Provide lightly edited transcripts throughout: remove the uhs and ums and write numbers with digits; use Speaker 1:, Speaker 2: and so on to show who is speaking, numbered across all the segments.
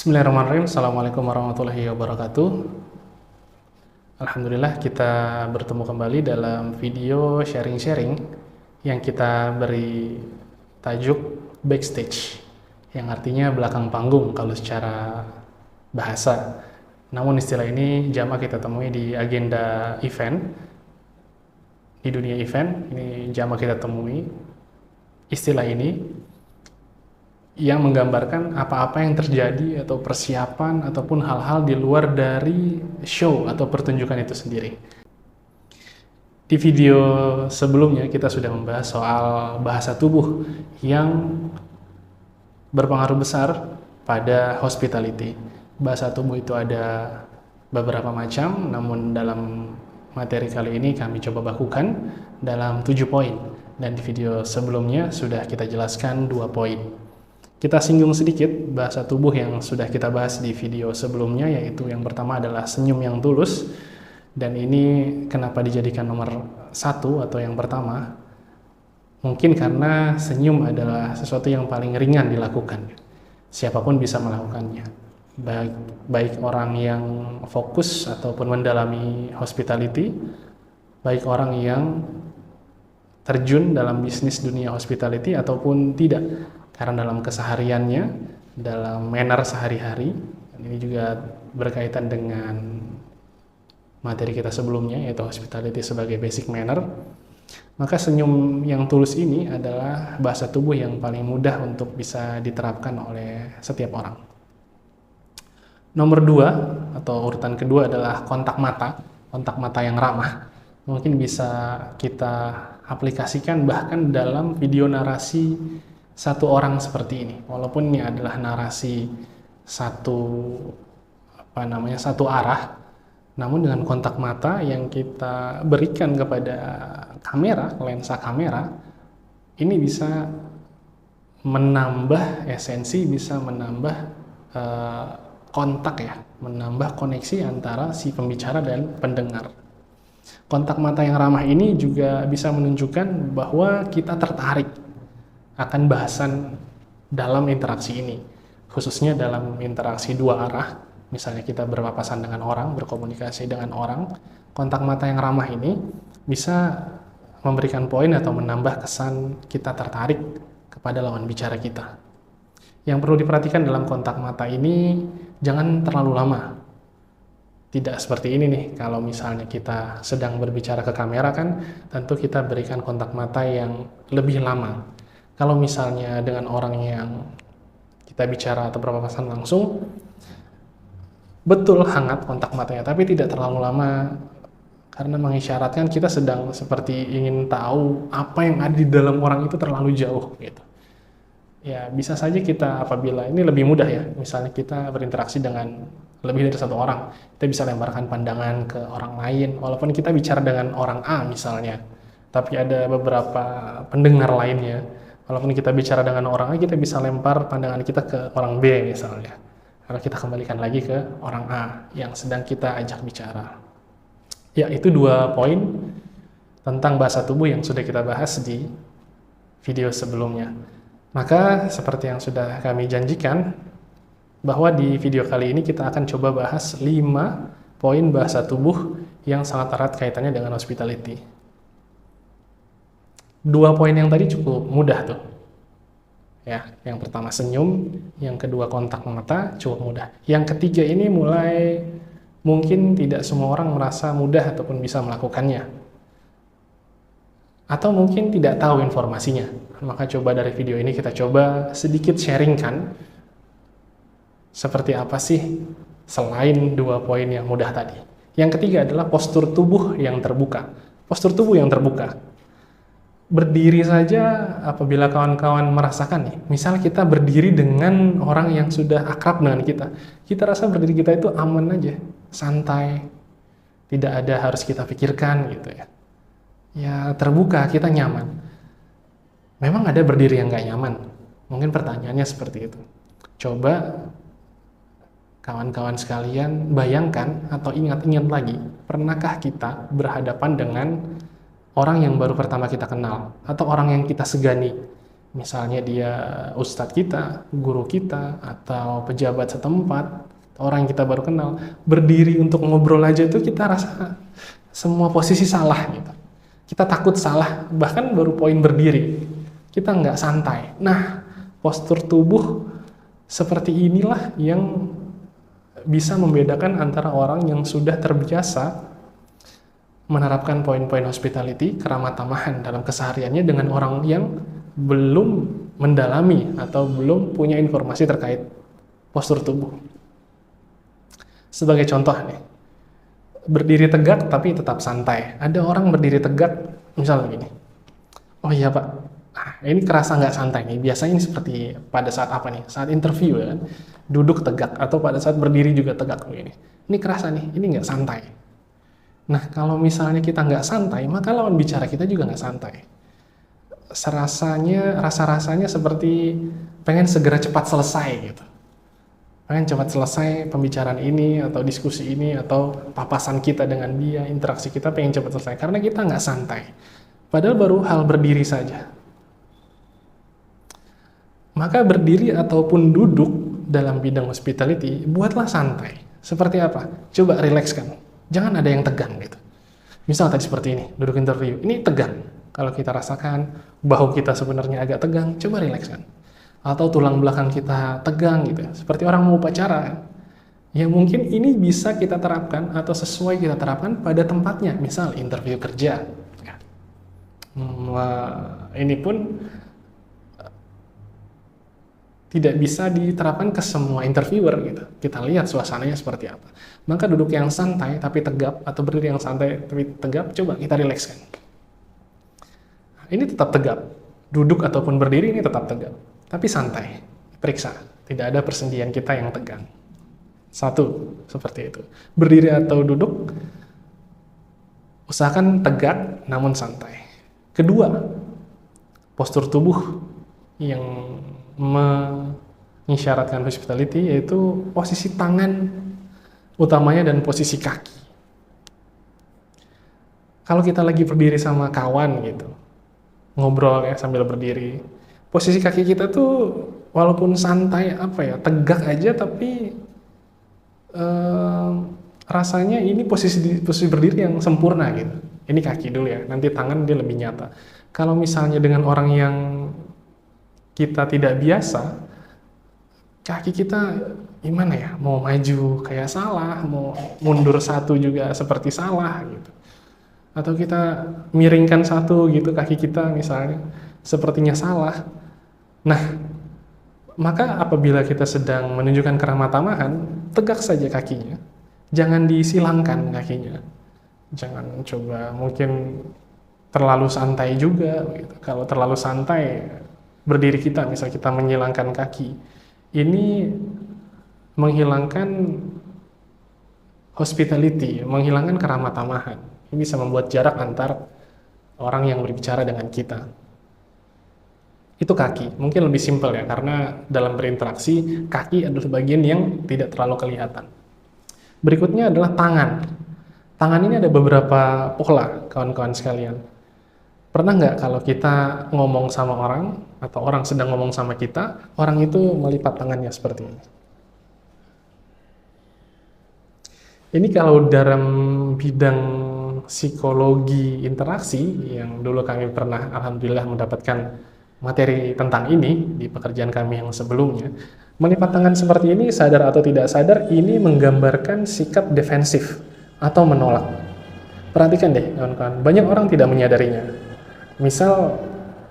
Speaker 1: Bismillahirrahmanirrahim. Assalamualaikum warahmatullahi wabarakatuh. Alhamdulillah kita bertemu kembali dalam video sharing-sharing yang kita beri tajuk backstage, yang artinya belakang panggung kalau secara bahasa. Namun istilah ini jamak kita temui di agenda event, di dunia event, ini jamak kita temui istilah ini yang menggambarkan apa-apa yang terjadi atau persiapan ataupun hal-hal di luar dari show atau pertunjukan itu sendiri. Di video sebelumnya kita sudah membahas soal bahasa tubuh yang berpengaruh besar pada hospitality. Bahasa tubuh itu ada beberapa macam, namun dalam materi kali ini kami coba bakukan dalam 7 poin. Dan di video sebelumnya sudah kita jelaskan 2 poin. Kita singgung sedikit bahasa tubuh yang sudah kita bahas di video sebelumnya, yaitu yang pertama adalah senyum yang tulus. Dan ini kenapa dijadikan nomor 1 atau yang pertama? Mungkin karena senyum adalah sesuatu yang paling ringan dilakukan. Siapapun bisa melakukannya. Baik orang yang fokus ataupun mendalami hospitality, baik orang yang terjun dalam bisnis dunia hospitality ataupun tidak. Karena dalam kesehariannya, dalam manner sehari-hari, ini juga berkaitan dengan materi kita sebelumnya, yaitu hospitality sebagai basic manner, maka senyum yang tulus ini adalah bahasa tubuh yang paling mudah untuk bisa diterapkan oleh setiap orang. Nomor 2, atau urutan kedua adalah kontak mata yang ramah. Mungkin bisa kita aplikasikan bahkan dalam video narasi satu orang seperti ini, walaupun ini adalah narasi satu arah, namun dengan kontak mata yang kita berikan kepada kamera, lensa kamera, ini bisa menambah esensi, bisa menambah kontak ya, menambah koneksi antara si pembicara dan pendengar. Kontak mata yang ramah ini juga bisa menunjukkan bahwa kita tertarik akan bahasan dalam interaksi ini, khususnya dalam interaksi dua arah. Misalnya kita berpapasan dengan orang, berkomunikasi dengan orang, kontak mata yang ramah ini bisa memberikan poin atau menambah kesan kita tertarik kepada lawan bicara kita. Yang perlu diperhatikan dalam kontak mata ini, jangan terlalu lama. Tidak seperti ini nih, kalau misalnya kita sedang berbicara ke kamera kan, tentu kita berikan kontak mata yang lebih lama. Kalau misalnya dengan orang yang kita bicara atau berpapasan langsung, betul hangat kontak matanya, tapi tidak terlalu lama, karena mengisyaratkan kita sedang seperti ingin tahu apa yang ada di dalam orang itu terlalu jauh gitu. Ya bisa saja kita, apabila ini lebih mudah ya, misalnya kita berinteraksi dengan lebih dari satu orang, kita bisa lemparkan pandangan ke orang lain, walaupun kita bicara dengan orang A misalnya, tapi ada beberapa pendengar lainnya. Walaupun kita bicara dengan orang A, kita bisa lempar pandangan kita ke orang B misalnya. Lalu kita kembalikan lagi ke orang A yang sedang kita ajak bicara. Ya, itu 2 poin tentang bahasa tubuh yang sudah kita bahas di video sebelumnya. Maka seperti yang sudah kami janjikan, bahwa di video kali ini kita akan coba bahas 5 poin bahasa tubuh yang sangat erat kaitannya dengan hospitality. 2 poin yang tadi cukup mudah tuh. Ya, yang pertama senyum, yang kedua kontak mata, cukup mudah. Yang ketiga ini mulai mungkin tidak semua orang merasa mudah ataupun bisa melakukannya. Atau mungkin tidak tahu informasinya. Maka coba dari video ini kita coba sedikit sharingkan seperti apa sih selain 2 poin yang mudah tadi. Yang ketiga adalah postur tubuh yang terbuka. Postur tubuh yang terbuka. Berdiri saja apabila kawan-kawan merasakan nih, misal kita berdiri dengan orang yang sudah akrab dengan kita rasa berdiri kita itu aman aja, santai, tidak ada harus kita pikirkan gitu ya. Ya terbuka, kita nyaman. Memang ada berdiri yang gak nyaman, mungkin pertanyaannya seperti itu. Coba kawan-kawan sekalian bayangkan atau ingat-ingat lagi, pernahkah kita berhadapan dengan orang yang baru pertama kita kenal, atau orang yang kita segani, misalnya dia ustadz kita, guru kita, atau pejabat setempat, orang yang kita baru kenal, berdiri untuk ngobrol aja itu kita rasa semua posisi salah gitu. Kita takut salah, bahkan baru poin berdiri, kita nggak santai. Nah, postur tubuh seperti inilah yang bisa membedakan antara orang yang sudah terbiasa menerapkan poin-poin hospitality, keramah tamahan dalam kesehariannya dengan orang yang belum mendalami atau belum punya informasi terkait postur tubuh. Sebagai contoh nih, berdiri tegak tapi tetap santai. Ada orang berdiri tegak, misalnya gini, oh iya Pak, ini kerasa nggak santai nih. Biasanya ini seperti pada saat apa nih? Saat interview ya kan, duduk tegak, atau pada saat berdiri juga tegak begini. Ini kerasa nih, ini nggak santai. Nah, kalau misalnya kita nggak santai, maka lawan bicara kita juga nggak santai. Rasa-rasanya seperti pengen segera cepat selesai gitu. Pengen cepat selesai pembicaraan ini, atau diskusi ini, atau papasan kita dengan dia, interaksi kita pengen cepat selesai. Karena kita nggak santai. Padahal baru hal berdiri saja. Maka berdiri ataupun duduk dalam bidang hospitality, buatlah santai. Seperti apa? Coba rilekskan. Jangan ada yang tegang gitu. Misal tadi seperti ini, duduk interview. Ini tegang. Kalau kita rasakan bahu kita sebenarnya agak tegang, coba rilekskan. Atau tulang belakang kita tegang gitu. Seperti orang mau upacara. Ya mungkin ini bisa kita terapkan atau sesuai kita terapkan pada tempatnya. Misal interview kerja. Ini pun tidak bisa diterapkan ke semua interviewer gitu. Kita lihat suasananya seperti apa. Maka duduk yang santai tapi tegap, atau berdiri yang santai tapi tegap, coba kita rilekskan. Ini tetap tegap. Duduk ataupun berdiri ini tetap tegap. Tapi santai. Periksa. Tidak ada persendian kita yang tegang. Satu, seperti itu. Berdiri atau duduk, usahakan tegak namun santai. Kedua, postur tubuh yang mengisyaratkan hospitality yaitu posisi tangan utamanya dan posisi kaki. Kalau kita lagi berdiri sama kawan gitu, ngobrol ya sambil berdiri, posisi kaki kita tuh walaupun santai tegak aja, tapi rasanya ini posisi berdiri yang sempurna gitu. Ini kaki dulu ya, nanti tangan dia lebih nyata. Kalau misalnya dengan orang yang kita tidak biasa, kaki kita gimana ya, mau maju kayak salah, mau mundur satu juga seperti salah gitu. Atau kita miringkan satu gitu kaki kita misalnya, sepertinya salah. Nah, maka apabila kita sedang menunjukkan keramah tamahan, tegak saja kakinya. Jangan disilangkan kakinya. Jangan coba mungkin terlalu santai juga gitu. Kalau terlalu santai, berdiri kita, misal kita menyilangkan kaki, ini menghilangkan hospitality, menghilangkan keramah tamahan. Ini bisa membuat jarak antar orang yang berbicara dengan kita. Itu kaki, mungkin lebih simpel ya, karena dalam berinteraksi, kaki adalah bagian yang tidak terlalu kelihatan. Berikutnya adalah tangan. Tangan ini ada beberapa pola, kawan-kawan sekalian. Pernah nggak kalau kita ngomong sama orang, atau orang sedang ngomong sama kita, orang itu melipat tangannya seperti ini. Ini kalau dalam bidang psikologi interaksi, yang dulu kami pernah alhamdulillah mendapatkan materi tentang ini di pekerjaan kami yang sebelumnya, melipat tangan seperti ini, sadar atau tidak sadar, ini menggambarkan sikap defensif atau menolak. Perhatikan deh kawan-kawan, banyak orang tidak menyadarinya. Misal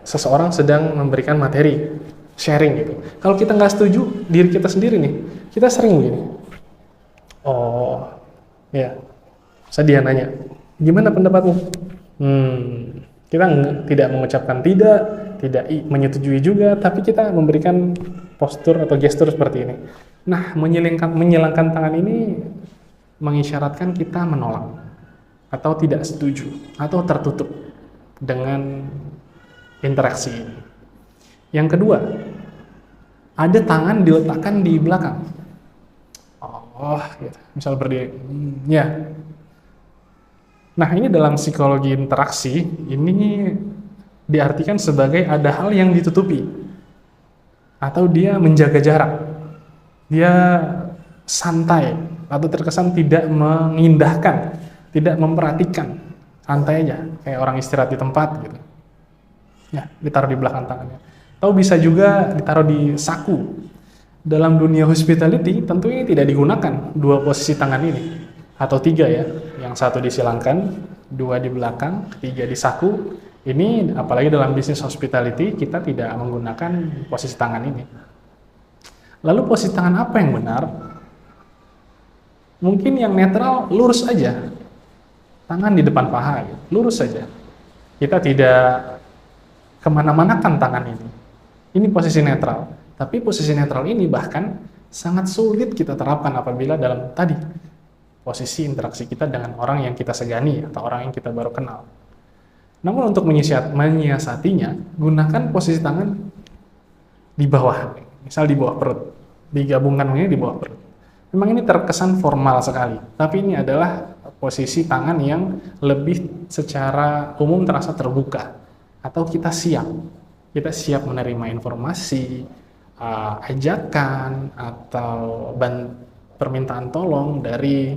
Speaker 1: seseorang sedang memberikan materi, sharing gitu. Kalau kita nggak setuju, diri kita sendiri nih, kita sering begini. Oh, ya. Dia nanya, gimana pendapatmu? Kita tidak mengucapkan tidak menyetujui juga, tapi kita memberikan postur atau gestur seperti ini. Nah, menyilangkan tangan ini mengisyaratkan kita menolak atau tidak setuju atau tertutup dengan interaksi ini. Yang kedua, ada tangan diletakkan di belakang. Oh, gitu. Misal berdiri. Nah, ini dalam psikologi interaksi, ini diartikan sebagai ada hal yang ditutupi, atau dia menjaga jarak, dia santai, atau terkesan tidak mengindahkan, tidak memperhatikan, santai aja, kayak orang istirahat di tempat gitu. Ya, ditaruh di belakang tangannya. Atau bisa juga ditaruh di saku. Dalam dunia hospitality tentu ini tidak digunakan dua posisi tangan ini, atau tiga ya, yang satu disilangkan, dua di belakang, tiga di saku. Ini apalagi dalam bisnis hospitality kita tidak menggunakan posisi tangan ini. Lalu posisi tangan apa yang benar? Mungkin yang netral, lurus aja, tangan di depan paha, gitu. Lurus saja. Kita tidak kemana-manakan tangan ini. Ini posisi netral. Tapi posisi netral ini bahkan sangat sulit kita terapkan apabila dalam tadi posisi interaksi kita dengan orang yang kita segani atau orang yang kita baru kenal. Namun untuk menyiasatinya, gunakan posisi tangan di bawah, misal di bawah perut, digabungkan ini di bawah perut. Memang ini terkesan formal sekali, tapi ini adalah posisi tangan yang lebih secara umum terasa terbuka, atau kita siap menerima informasi, ajakan, atau permintaan tolong dari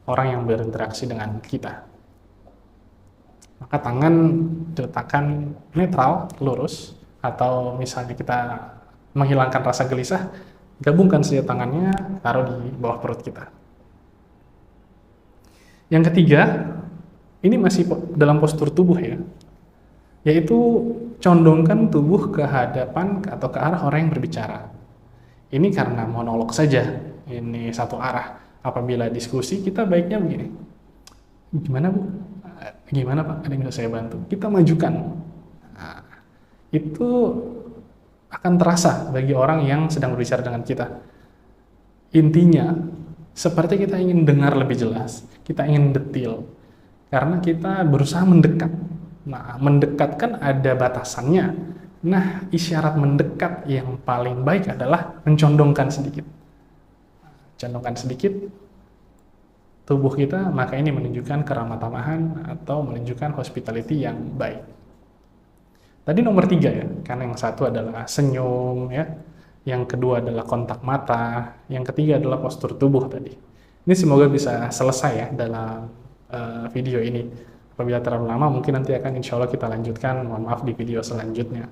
Speaker 1: orang yang berinteraksi dengan kita. Maka tangan diletakkan netral, lurus, atau misalnya kita menghilangkan rasa gelisah, gabungkan saja tangannya, taruh di bawah perut kita. Yang ketiga, ini masih dalam postur tubuh ya, yaitu condongkan tubuh ke hadapan atau ke arah orang yang berbicara. Ini karena monolog saja, ini satu arah. Apabila diskusi, kita baiknya begini. Gimana Bu? Gimana Pak? Ada yang bisa saya bantu? Kita majukan. Nah, itu akan terasa bagi orang yang sedang berbicara dengan kita. Intinya, seperti kita ingin dengar lebih jelas, kita ingin detail, karena kita berusaha mendekat. Nah, mendekat kan ada batasannya. Nah, isyarat mendekat yang paling baik adalah mencondongkan sedikit. Condongkan sedikit tubuh kita, maka ini menunjukkan keramah tamahan atau menunjukkan hospitality yang baik. Tadi nomor 3 ya, karena yang satu adalah senyum ya, yang kedua adalah kontak mata, yang ketiga adalah postur tubuh tadi. Ini semoga bisa selesai ya dalam video ini. Apabila terlalu lama mungkin nanti akan insya Allah kita lanjutkan, mohon maaf, di video selanjutnya.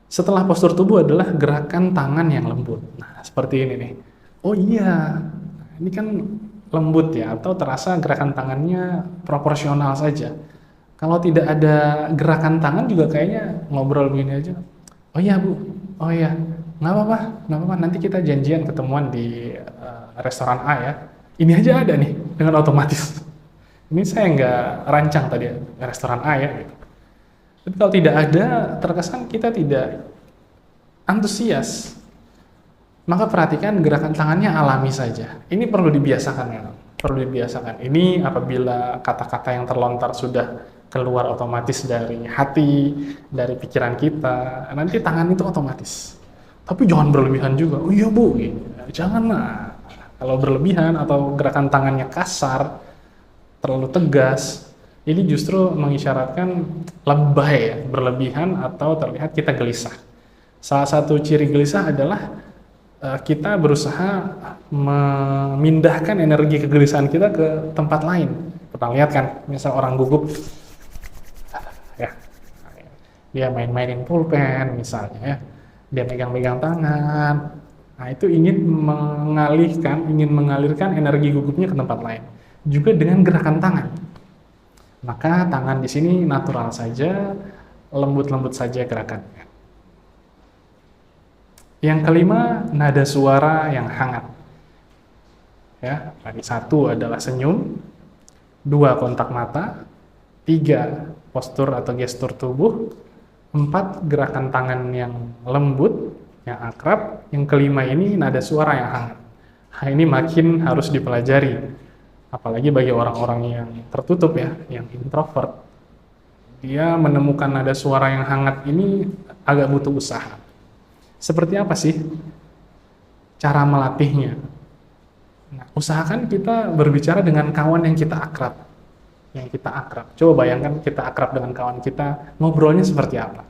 Speaker 1: Setelah postur tubuh adalah gerakan tangan yang lembut. Nah, seperti ini nih. Oh iya, ini kan lembut ya, atau terasa gerakan tangannya proporsional saja. Kalau tidak ada gerakan tangan juga kayaknya ngobrol begini aja. Oh iya Bu, oh iya, nggak apa-apa, nanti kita janjian ketemuan di restoran A ya. Ini aja ada nih, dengan otomatis. Ini saya nggak rancang tadi restoran A ya. Gitu. Tapi kalau tidak ada, terkesan kita tidak antusias. Maka perhatikan gerakan tangannya alami saja. Ini perlu dibiasakan ya. Perlu dibiasakan. Ini apabila kata-kata yang terlontar sudah keluar otomatis dari hati, dari pikiran kita, nanti tangan itu otomatis. Tapi jangan berlebihan juga. Oh iya Bu, gitu. Janganlah. Kalau berlebihan atau gerakan tangannya kasar, terlalu tegas, ini justru mengisyaratkan lebay ya, berlebihan atau terlihat kita gelisah. Salah satu ciri gelisah adalah kita berusaha memindahkan energi kegelisahan kita ke tempat lain. Pernah lihat kan, misal orang gugup, ya, dia main-mainin pulpen misalnya ya, dia megang-megang tangan. Nah itu ingin mengalirkan energi gugupnya ke tempat lain. Juga dengan gerakan tangan. Maka tangan di sini natural saja, lembut-lembut saja gerakannya. Yang kelima, nada suara yang hangat. Ya, tadi 1 adalah senyum, 2 kontak mata, 3 postur atau gestur tubuh, 4 gerakan tangan yang lembut, yang akrab, yang kelima ini nada suara yang hangat. Nah, ini makin harus dipelajari. Apalagi bagi orang-orang yang tertutup ya, yang introvert, dia menemukan nada suara yang hangat ini agak butuh usaha. Seperti apa sih cara melatihnya? Nah, usahakan kita berbicara dengan kawan yang kita akrab. yang kita akrab. Coba bayangkan kita akrab dengan kawan kita, ngobrolnya seperti apa?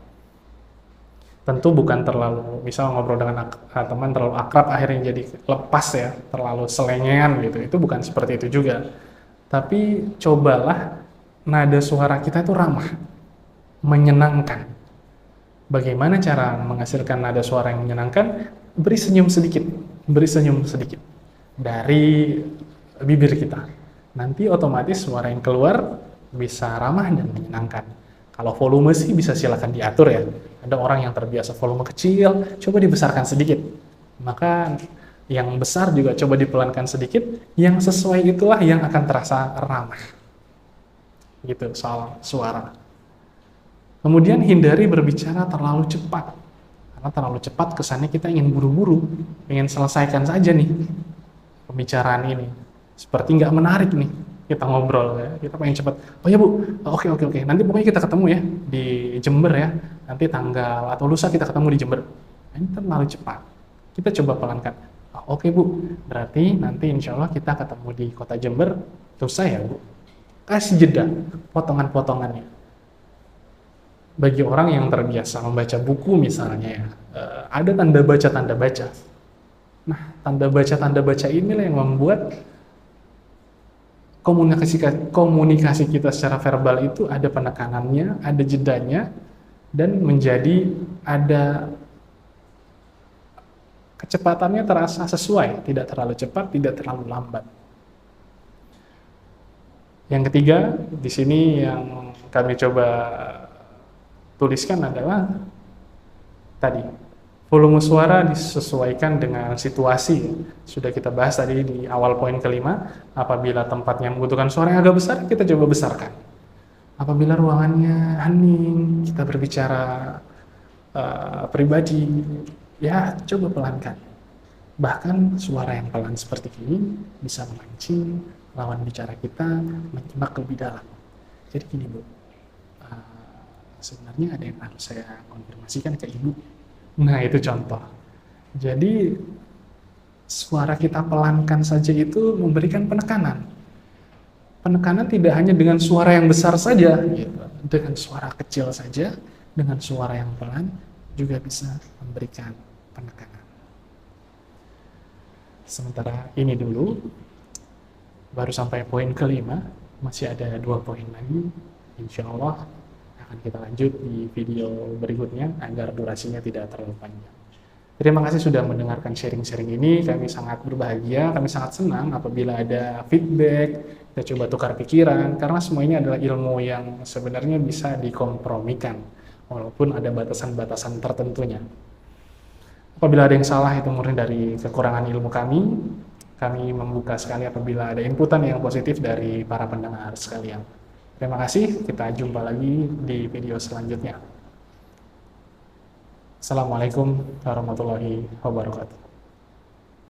Speaker 1: Tentu bukan terlalu, misal ngobrol dengan teman terlalu akrab akhirnya jadi lepas ya, terlalu selengean gitu. Itu bukan seperti itu juga. Tapi cobalah nada suara kita itu ramah, menyenangkan. Bagaimana cara menghasilkan nada suara yang menyenangkan? Beri senyum sedikit dari bibir kita. Nanti otomatis suara yang keluar bisa ramah dan menyenangkan. Kalau volume sih bisa silakan diatur ya. Ada orang yang terbiasa volume kecil, coba dibesarkan sedikit. Maka yang besar juga coba dipelankan sedikit, yang sesuai itulah yang akan terasa ramah. Gitu soal suara. Kemudian hindari berbicara terlalu cepat. Karena terlalu cepat kesannya kita ingin buru-buru, ingin selesaikan saja nih pembicaraan ini. Seperti nggak menarik nih kita ngobrol ya. Kita pengen cepat. Oh ya Bu, oke. Nanti pokoknya kita ketemu ya di Jember ya. Nanti tanggal atau lusa kita ketemu di Jember. Ini terlalu cepat. Kita coba pelankan. Oke Bu, berarti nanti insya Allah kita ketemu di kota Jember lusa ya Bu. Kasih jeda potongan-potongannya. Bagi orang yang terbiasa membaca buku misalnya ya, ada tanda baca. Nah, tanda baca inilah yang membuat komunikasi kita secara verbal itu ada penekanannya, ada jedanya, dan menjadi ada kecepatannya terasa sesuai, tidak terlalu cepat, tidak terlalu lambat. Yang ketiga, di sini yang kami coba tuliskan adalah tadi, volume suara disesuaikan dengan situasi. Sudah kita bahas tadi di awal poin kelima, apabila tempatnya membutuhkan suara yang agak besar, kita coba besarkan. Apabila ruangannya hening, kita berbicara pribadi, ya coba pelankan. Bahkan suara yang pelan seperti ini bisa memancing lawan bicara kita menyimak lebih dalam. Jadi gini Bu, sebenarnya ada yang harus saya konfirmasikan ke Ibu. Nah itu contoh. Jadi suara kita pelankan saja itu memberikan penekanan. Penekanan tidak hanya dengan suara yang besar saja, gitu. Dengan suara kecil saja, dengan suara yang pelan juga bisa memberikan penekanan. Sementara ini dulu, baru sampai poin kelima, masih ada 2 poin lagi. Insya Allah akan kita lanjut di video berikutnya agar durasinya tidak terlalu panjang. Terima kasih sudah mendengarkan sharing-sharing ini. Kami sangat berbahagia, kami sangat senang apabila ada feedback, kita coba tukar pikiran, karena semua ini adalah ilmu yang sebenarnya bisa dikompromikan, walaupun ada batasan-batasan tertentunya. Apabila ada yang salah, itu murni dari kekurangan ilmu kami membuka sekali apabila ada inputan yang positif dari para pendengar sekalian. Terima kasih, kita jumpa lagi di video selanjutnya. Assalamualaikum warahmatullahi wabarakatuh.